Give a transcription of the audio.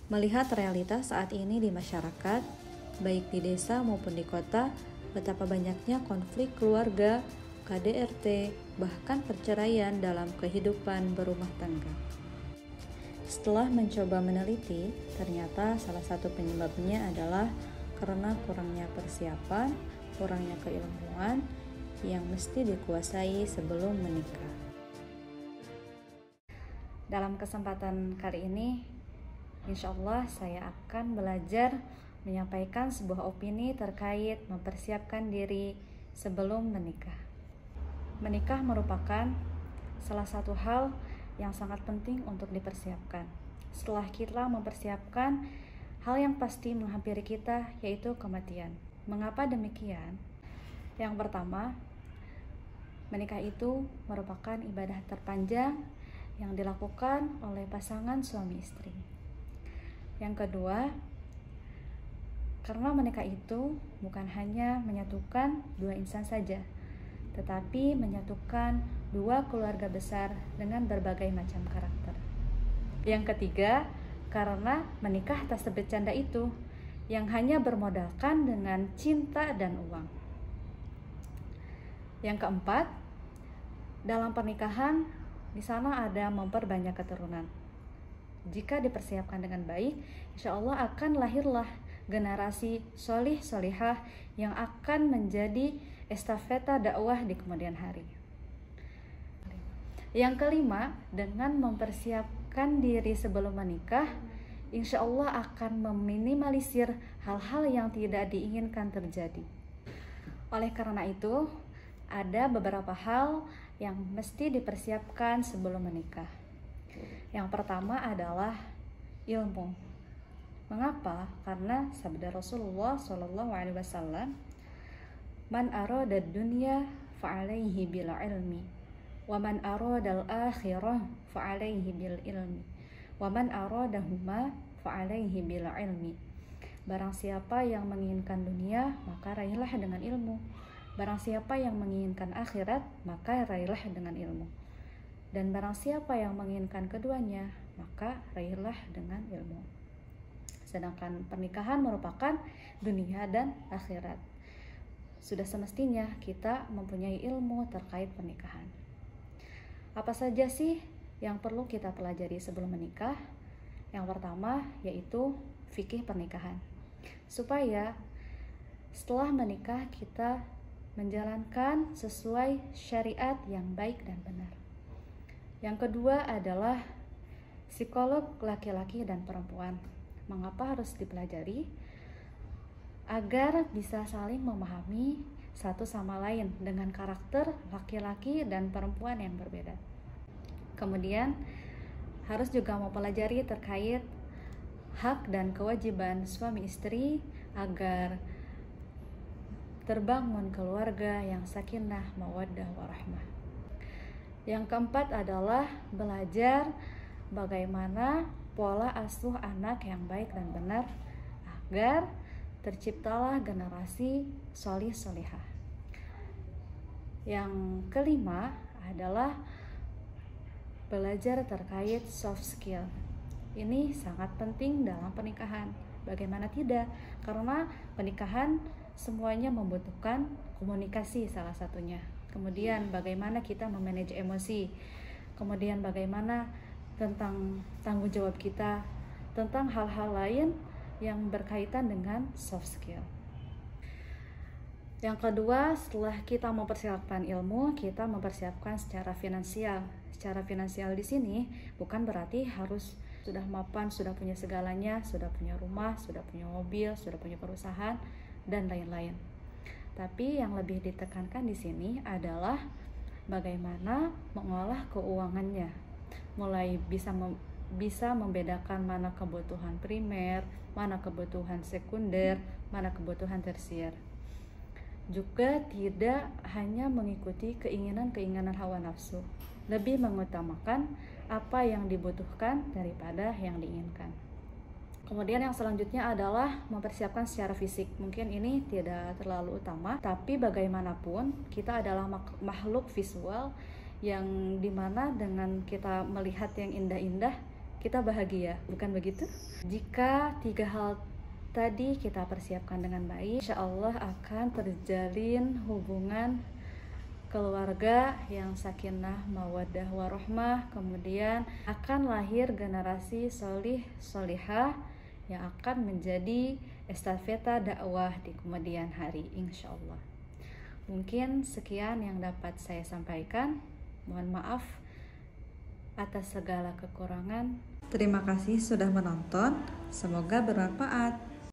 Melihat realitas saat ini di masyarakat, baik di desa maupun di kota, betapa banyaknya konflik keluarga, KDRT, bahkan perceraian dalam kehidupan berumah tangga. Setelah mencoba meneliti, ternyata salah satu penyebabnya adalah karena kurangnya persiapan, kurangnya keilmuan yang mesti dikuasai sebelum menikah. Dalam kesempatan kali ini, insya Allah saya akan belajar menyampaikan sebuah opini terkait mempersiapkan diri sebelum menikah. Menikah merupakan salah satu hal yang sangat penting untuk dipersiapkan. Setelah kita mempersiapkan, hal yang pasti menghampiri kita yaitu kematian. Mengapa demikian? Yang pertama, menikah itu merupakan ibadah terpanjang yang dilakukan oleh pasangan suami istri. Yang kedua, karena menikah itu bukan hanya menyatukan dua insan saja, tetapi menyatukan dua keluarga besar dengan berbagai macam karakter. Yang ketiga, karena menikah tak sebercanda itu, yang hanya bermodalkan dengan cinta dan uang. Yang keempat, dalam pernikahan di sana ada memperbanyak keturunan. Jika dipersiapkan dengan baik, insya Allah akan lahirlah generasi solih solihah yang akan menjadi estafeta dakwah di kemudian hari. Yang kelima, dengan mempersiapkan diri sebelum menikah, insya Allah akan meminimalisir hal-hal yang tidak diinginkan terjadi. Oleh karena itu, ada beberapa hal yang mesti dipersiapkan sebelum menikah. Yang pertama adalah ilmu. Mengapa? Karena sabda Rasulullah SAW, "Man arada dunya fa'alaihi bil ilmi, wa man arada al-akhirah fa'alaihi bil ilmi, wa man aradahuma fa'alaihi bil ilmi." Barang siapa yang menginginkan dunia, maka raihlah dengan ilmu. Barang siapa yang menginginkan akhirat, maka raihlah dengan ilmu. Dan barang siapa yang menginginkan keduanya, maka raihlah dengan ilmu. Sedangkan pernikahan merupakan dunia dan akhirat. Sudah semestinya kita mempunyai ilmu terkait pernikahan. Apa saja sih yang perlu kita pelajari sebelum menikah? Yang pertama yaitu fikih pernikahan. Supaya setelah menikah kita menjalankan sesuai syariat yang baik dan benar. Yang kedua adalah psikolog laki-laki dan perempuan. Mengapa harus dipelajari? Agar bisa saling memahami satu sama lain dengan karakter laki-laki dan perempuan yang berbeda. Kemudian harus juga mempelajari terkait hak dan kewajiban suami istri agar terbangun keluarga yang sakinah, mawaddah, warahmah. Yang keempat adalah belajar bagaimana pola asuh anak yang baik dan benar agar terciptalah generasi solih solihah. Yang kelima adalah belajar terkait soft skill. Ini sangat penting dalam pernikahan. Bagaimana tidak? Karena pernikahan semuanya membutuhkan komunikasi salah satunya. Kemudian bagaimana kita memanage emosi. Kemudian bagaimana tentang tanggung jawab kita, tentang hal-hal lain yang berkaitan dengan soft skill. Yang kedua, setelah kita mempersiapkan ilmu, kita mempersiapkan secara finansial. Secara finansial di sini bukan berarti harus sudah mapan, sudah punya segalanya, sudah punya rumah, sudah punya mobil, sudah punya perusahaan, dan lain-lain. Tapi yang lebih ditekankan di sini adalah bagaimana mengolah keuangannya. Mulai bisa membedakan mana kebutuhan primer, mana kebutuhan sekunder, mana kebutuhan tersier. Juga tidak hanya mengikuti keinginan-keinginan hawa nafsu, lebih mengutamakan apa yang dibutuhkan daripada yang diinginkan. Kemudian yang selanjutnya adalah mempersiapkan secara fisik. Mungkin ini tidak terlalu utama, tapi bagaimanapun kita adalah makhluk visual yang dimana dengan kita melihat yang indah-indah, kita bahagia, bukan begitu? Jika 3 hal tadi kita persiapkan dengan baik, insya Allah akan terjalin hubungan keluarga yang sakinah, mawaddah, warahmah. Kemudian akan lahir generasi solih, solihah yang akan menjadi estafeta dakwah di kemudian hari, insya Allah. Mungkin sekian yang dapat saya sampaikan. Mohon maaf atas segala kekurangan. Terima kasih sudah menonton. Semoga bermanfaat.